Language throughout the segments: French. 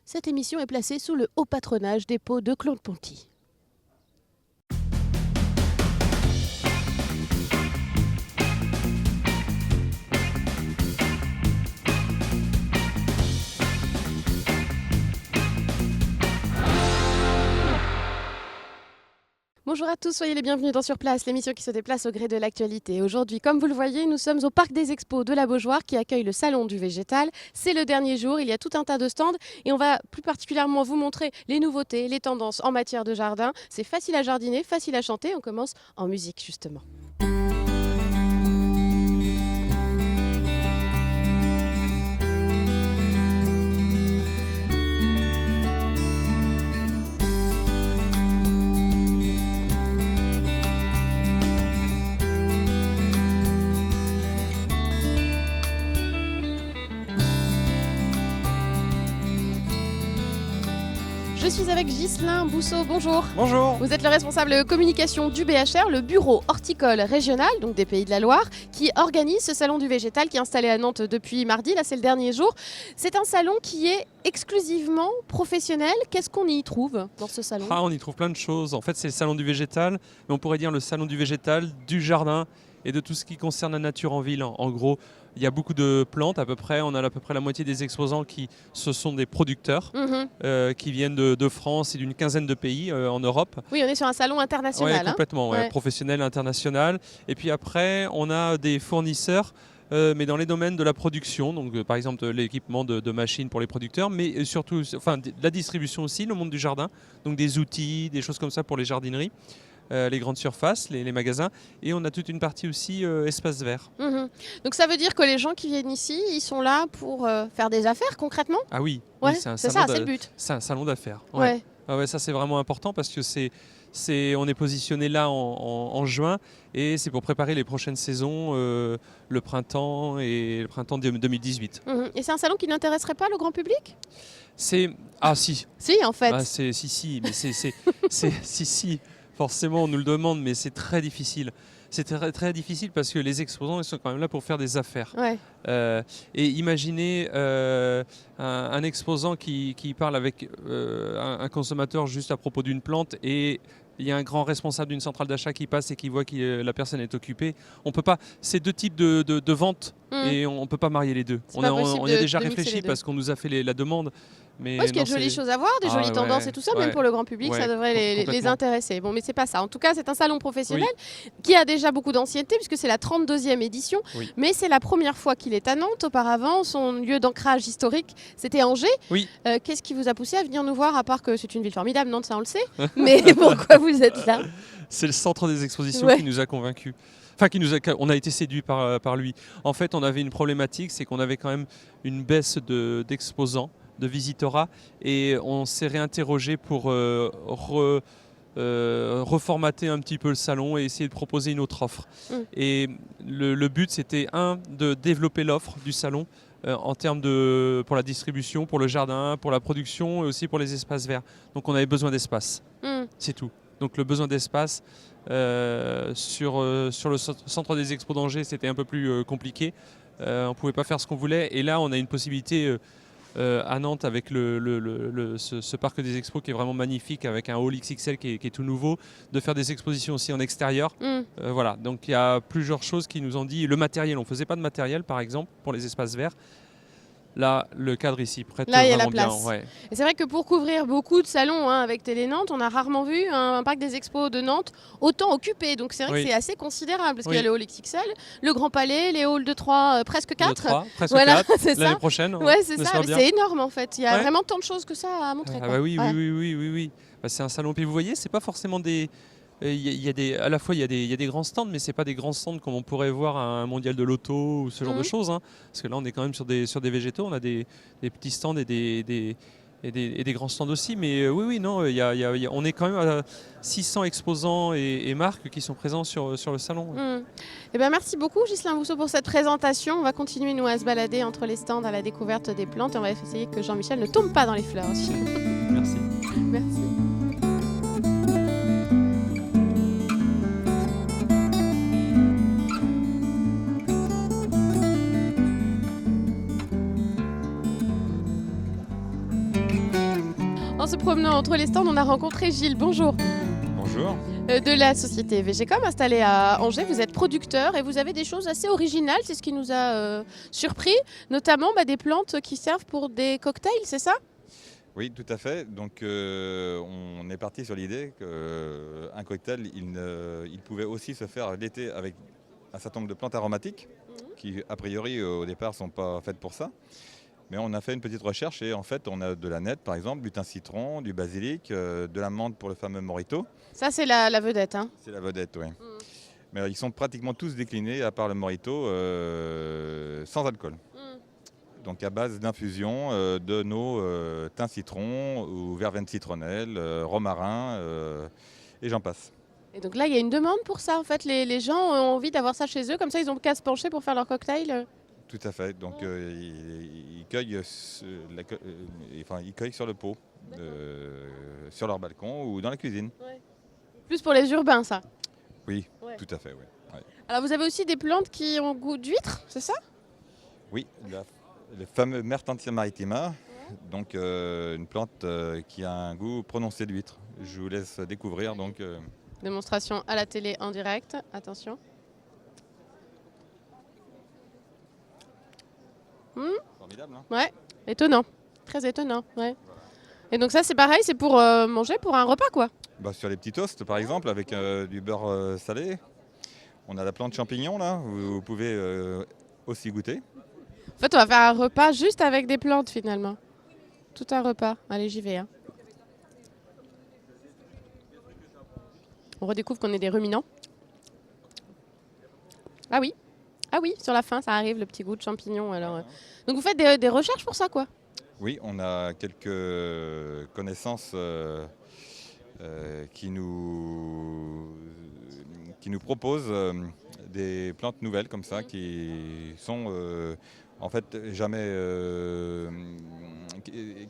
Cette émission est placée sous le haut patronage des pots de Claude Ponty. Bonjour à tous, soyez les bienvenus dans Sur Place, l'émission qui se déplace au gré de l'actualité. Aujourd'hui, comme vous le voyez, nous sommes au Parc des Expos de la Beaujoire qui accueille le Salon du Végétal. C'est le dernier jour, il y a tout un tas de stands et on va plus particulièrement vous montrer les nouveautés, les tendances en matière de jardin. C'est facile à jardiner, facile à chanter, on commence en musique justement. Je suis avec Ghislain Bousseau, bonjour. Bonjour. Vous êtes le responsable communication du BHR, le bureau horticole régional, donc des Pays de la Loire, qui organise ce salon du végétal qui est installé à Nantes depuis mardi, là c'est le dernier jour. C'est un salon qui est exclusivement professionnel. Qu'est-ce qu'on y trouve dans ce salon ? On y trouve plein de choses. En fait, c'est le salon du végétal, mais on pourrait dire le salon du végétal, du jardin et de tout ce qui concerne la nature en ville. En gros, il y a beaucoup de plantes à peu près. On a à peu près la moitié des exposants ce sont des producteurs qui viennent de France et d'une quinzaine de pays en Europe. Oui, on est sur un salon international. Oui, complètement, professionnel, international. Et puis après, on a des fournisseurs mais dans les domaines de la production, donc par exemple l'équipement de machines pour les producteurs, mais surtout de la distribution aussi, le monde du jardin, donc des outils, des choses comme ça pour les jardineries. Les grandes surfaces, les magasins, et on a toute une partie aussi espace vert. Donc ça veut dire que les gens qui viennent ici, ils sont là pour faire des affaires concrètement ? Ah oui, ouais, oui c'est le but. C'est un salon d'affaires. Ouais. Ah ouais, ça c'est vraiment important parce que on est positionné là en juin et c'est pour préparer les prochaines saisons, le printemps et le printemps 2018. Et c'est un salon qui n'intéresserait pas le grand public ? Si. Si, en fait. Si. Forcément, on nous le demande, mais c'est très difficile. C'est très, très difficile parce que les exposants, ils sont quand même là pour faire des affaires. Ouais. Et imaginez un exposant qui parle avec un consommateur juste à propos d'une plante et il y a un grand responsable d'une centrale d'achat qui passe et qui voit que la personne est occupée. On peut pas. C'est deux types de ventes et on ne peut pas marier les deux. On y a déjà réfléchi parce qu'on nous a fait la demande. Parce qu'il y a de jolies choses à voir, des jolies tendances et tout ça, même pour le grand public, ça devrait les intéresser. Bon, mais c'est pas ça. En tout cas, c'est un salon professionnel qui a déjà beaucoup d'ancienneté puisque c'est la 32e édition, mais c'est la première fois qu'il est à Nantes. Auparavant, son lieu d'ancrage historique, c'était Angers. Qu'est-ce qui vous a poussé à venir nous voir, à part que c'est une ville formidable, Nantes, ça on le sait, mais pourquoi vous êtes là ? C'est le centre des expositions qui nous a convaincus. On a été séduits par lui. En fait, on avait une problématique, c'est qu'on avait quand même une baisse d'exposants, de visitorat, et on s'est réinterrogé pour reformater un petit peu le salon et essayer de proposer une autre offre. Et le but, c'était de développer l'offre du salon en termes pour la distribution, pour le jardin, pour la production et aussi pour les espaces verts. Donc on avait besoin d'espace, c'est tout. Donc le besoin d'espace sur le centre des expos d'Angers, c'était un peu plus compliqué. On ne pouvait pas faire ce qu'on voulait. Et là, on a une possibilité à Nantes avec ce parc des expos qui est vraiment magnifique, avec un hall XXL qui est tout nouveau, de faire des expositions aussi en extérieur. Voilà. Donc il y a plusieurs choses qui nous ont dit. Le matériel, on ne faisait pas de matériel par exemple pour les espaces verts. Là, le cadre ici prête vraiment bien. Et c'est vrai que pour couvrir beaucoup de salons avec Télé Nantes, on a rarement vu un parc des expos de Nantes autant occupé. Donc c'est vrai que c'est assez considérable parce qu'il y a le hall XXL, le Grand Palais, les halls de 3, presque 4. 4 l'année prochaine. C'est ça. C'est énorme en fait. Il y a vraiment tant de choses que ça à montrer. Oui. C'est un salon. Puis vous voyez, c'est pas forcément des... à la fois, il y a des grands stands, mais ce n'est pas des grands stands comme on pourrait voir à un mondial de l'auto ou ce genre de choses. Parce que là, on est quand même sur des végétaux. On a des petits stands et des grands stands aussi. Mais on est quand même à 600 exposants et marques qui sont présents sur le salon. Merci beaucoup, Ghislain Bousseau, pour cette présentation. On va continuer, nous, à se balader entre les stands à la découverte des plantes. Et on va essayer que Jean-Michel ne tombe pas dans les fleurs aussi. Merci. Merci. En se promenant entre les stands, on a rencontré Gilles. Bonjour. Bonjour. De la société VGCOM installée à Angers. Vous êtes producteur et vous avez des choses assez originales, c'est ce qui nous a surpris, notamment des plantes qui servent pour des cocktails, c'est ça ? Oui, tout à fait. Donc on est parti sur l'idée qu'un cocktail, il pouvait aussi se faire l'été avec un certain nombre de plantes aromatiques qui, a priori, au départ, ne sont pas faites pour ça. Mais on a fait une petite recherche et en fait, on a de la nette, par exemple, du thym citron, du basilic, de la menthe pour le fameux mojito. Ça, c'est la vedette. Hein. C'est la vedette, oui. Mais ils sont pratiquement tous déclinés, à part le mojito, sans alcool. Donc à base d'infusion de nos thym citron ou verveine citronnelle, romarin et j'en passe. Et donc là, il y a une demande pour ça. En fait, les gens ont envie d'avoir ça chez eux. Comme ça, ils n'ont qu'à se pencher pour faire leur cocktail. Tout à fait. Donc ils cueillent sur le pot, sur leur balcon ou dans la cuisine. Ouais. Plus pour les urbains, ça. Oui, tout à fait. Ouais. Ouais. Alors vous avez aussi des plantes qui ont goût d'huître, c'est ça ? Oui, le fameux Mertensia maritima. Donc une plante qui a un goût prononcé d'huître. Je vous laisse découvrir. Donc, démonstration à la télé en direct. Attention. Formidable, hein ? Ouais, étonnant. Très étonnant. Ouais. Voilà. Et donc ça, c'est pareil, c'est pour manger pour un repas, quoi. Sur les petits toasts, par exemple, avec du beurre salé. On a la plante champignon, là. Vous pouvez aussi goûter. En fait, on va faire un repas juste avec des plantes, finalement. Tout un repas. Allez, j'y vais. Hein. On redécouvre qu'on est des ruminants. Ah oui, sur la fin, ça arrive, le petit goût de champignon. Alors, donc vous faites des recherches pour ça, quoi ? Oui, on a quelques connaissances qui nous proposent des plantes nouvelles comme ça, qui sont en fait jamais,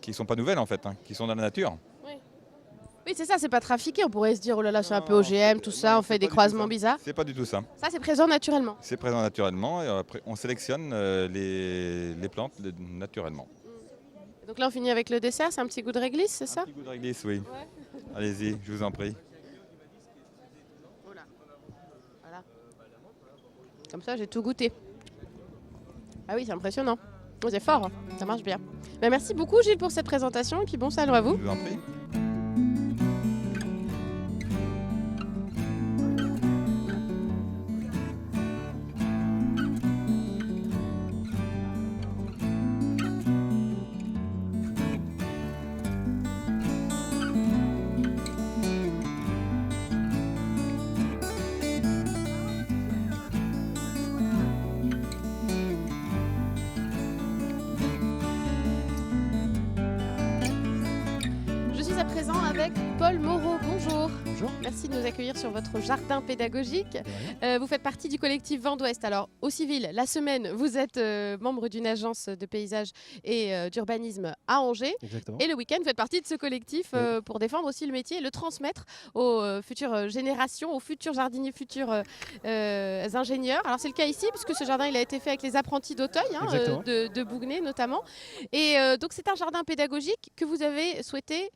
qui sont pas nouvelles en fait, hein, qui sont dans la nature. Oui, c'est ça, c'est pas trafiqué. On pourrait se dire, oh là là, c'est un peu OGM, tout ça, on fait des croisements bizarres. C'est pas du tout ça. Ça, c'est présent naturellement. C'est présent naturellement et après, on sélectionne les plantes naturellement. Donc là, on finit avec le dessert, c'est un petit goût de réglisse, c'est ça ? Un petit goût de réglisse, oui. Ouais. Allez-y, je vous en prie. Voilà. Comme ça, j'ai tout goûté. Ah oui, c'est impressionnant. Oh, c'est fort, ça marche bien. Merci beaucoup, Gilles, pour cette présentation et puis bon salon à vous. Je vous en prie. À présent avec Paul Moreau. Bonjour. Bonjour. Merci de nous accueillir sur votre jardin pédagogique. Vous faites partie du collectif Vent d'Ouest. Alors, au civil, la semaine, vous êtes membre d'une agence de paysage et d'urbanisme à Angers. Exactement. Et le week-end, vous faites partie de ce collectif pour défendre aussi le métier et le transmettre aux futures générations, aux futurs jardiniers, futurs ingénieurs. Alors, c'est le cas ici, puisque ce jardin il a été fait avec les apprentis d'Auteuil, de Bougnay notamment. Et donc, c'est un jardin pédagogique que vous avez souhaité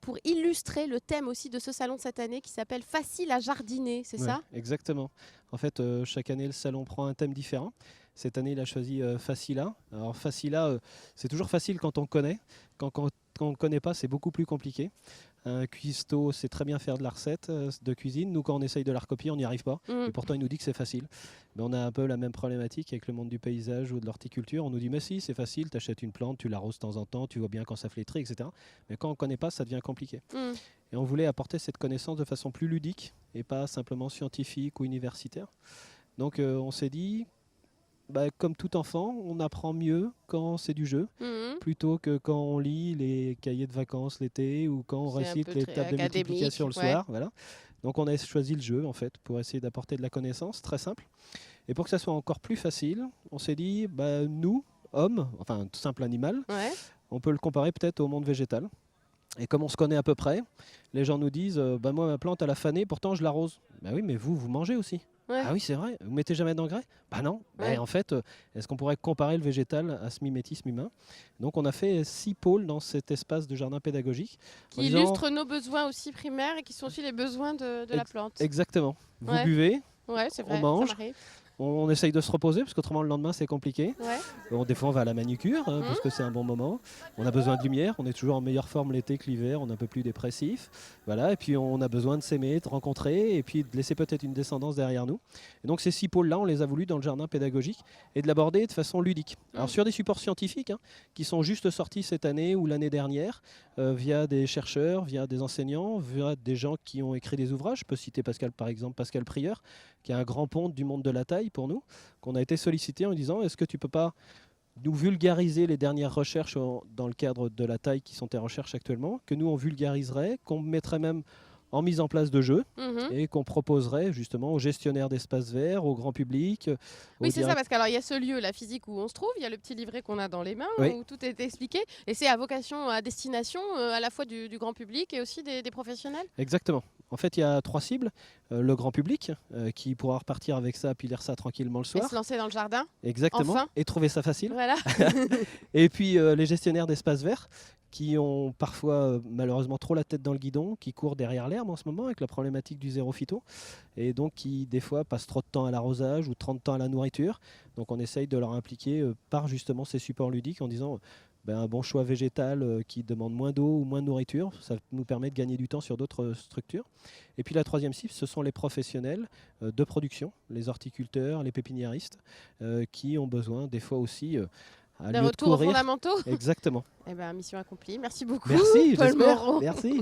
pour illustrer le thème aussi de ce salon de cette année qui s'appelle Facile à jardiner, c'est ça ? Exactement. En fait, chaque année, le salon prend un thème différent. Cette année, il a choisi Facila. Alors Facila, c'est toujours facile quand on connaît. Quand on ne connaît pas, c'est beaucoup plus compliqué. Un cuistot sait très bien faire de la recette de cuisine. Nous, quand on essaye de la recopier, on n'y arrive pas. Et pourtant, il nous dit que c'est facile. Mais on a un peu la même problématique avec le monde du paysage ou de l'horticulture. On nous dit, mais si, c'est facile, tu achètes une plante, tu l'arroses de temps en temps, tu vois bien quand ça flétrit, etc. Mais quand on ne connaît pas, ça devient compliqué. Et on voulait apporter cette connaissance de façon plus ludique et pas simplement scientifique ou universitaire. Donc, on s'est dit... comme tout enfant, on apprend mieux quand c'est du jeu, plutôt que quand on lit les cahiers de vacances l'été ou quand on récite les tables de multiplication le soir. Voilà. Donc on a choisi le jeu en fait pour essayer d'apporter de la connaissance, très simple. Et pour que ça soit encore plus facile, on s'est dit, nous, hommes, enfin tout simple animal, on peut le comparer peut-être au monde végétal. Et comme on se connaît à peu près, les gens nous disent, moi ma plante elle a fané, pourtant je l'arrose. Oui, mais vous mangez aussi. Ouais. Ah oui, c'est vrai, vous mettez jamais d'engrais? Bah non. Ouais. En fait, est-ce qu'on pourrait comparer le végétal à ce mimétisme humain? Donc on a fait 6 pôles dans cet espace de jardin pédagogique. Qui illustrent nos besoins aussi primaires et qui sont aussi les besoins de la plante. Exactement. Vous Ouais. buvez, Ouais, c'est vrai, on mange. ça m'arrive. On essaye de se reposer parce qu'autrement le lendemain c'est compliqué. Ouais. Bon, des fois on va à la manucure parce que c'est un bon moment. On a besoin de lumière, on est toujours en meilleure forme l'été que l'hiver, on est un peu plus dépressif. Voilà, et puis on a besoin de s'aimer, de rencontrer et puis de laisser peut-être une descendance derrière nous. Et donc ces 6 pôles-là, on les a voulu dans le jardin pédagogique et de l'aborder de façon ludique. Alors sur des supports scientifiques qui sont juste sortis cette année ou l'année dernière via des chercheurs, via des enseignants, via des gens qui ont écrit des ouvrages. Je peux citer par exemple Pascal Prieur, qui est un grand ponte du monde de la taille pour nous, qu'on a été sollicité en disant est-ce que tu peux pas nous vulgariser les dernières recherches dans le cadre de la taille qui sont tes recherches actuellement, que nous on vulgariserait, qu'on mettrait même en mise en place de jeux et qu'on proposerait justement aux gestionnaires d'espaces verts, au grand public. Oui, c'est ça, parce qu'il y a ce lieu, la physique où on se trouve, il y a le petit livret qu'on a dans les mains où tout est expliqué et c'est à vocation, à destination à la fois du grand public et aussi des professionnels. Exactement. En fait, il y a 3 cibles. Le grand public qui pourra repartir avec ça puis lire ça tranquillement le soir. Et se lancer dans le jardin. Exactement. Enfin. Et trouver ça facile. Voilà. Et puis les gestionnaires d'espaces verts qui ont parfois malheureusement trop la tête dans le guidon, qui courent derrière l'herbe en ce moment avec la problématique du zéro phyto et donc qui des fois passent trop de temps à l'arrosage ou trop de temps à la nourriture. Donc on essaye de leur impliquer par justement ces supports ludiques en disant un bon choix végétal qui demande moins d'eau ou moins de nourriture, ça nous permet de gagner du temps sur d'autres structures. Et puis la 3e cible, ce sont les professionnels de production, les horticulteurs, les pépiniéristes, qui ont besoin des fois aussi des retours aux fondamentaux. Exactement. Mission accomplie. Merci beaucoup. Merci, Paul j'espère. Moreau. Merci.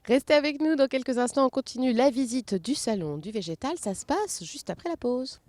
Restez avec nous dans quelques instants. On continue la visite du salon du végétal. Ça se passe juste après la pause.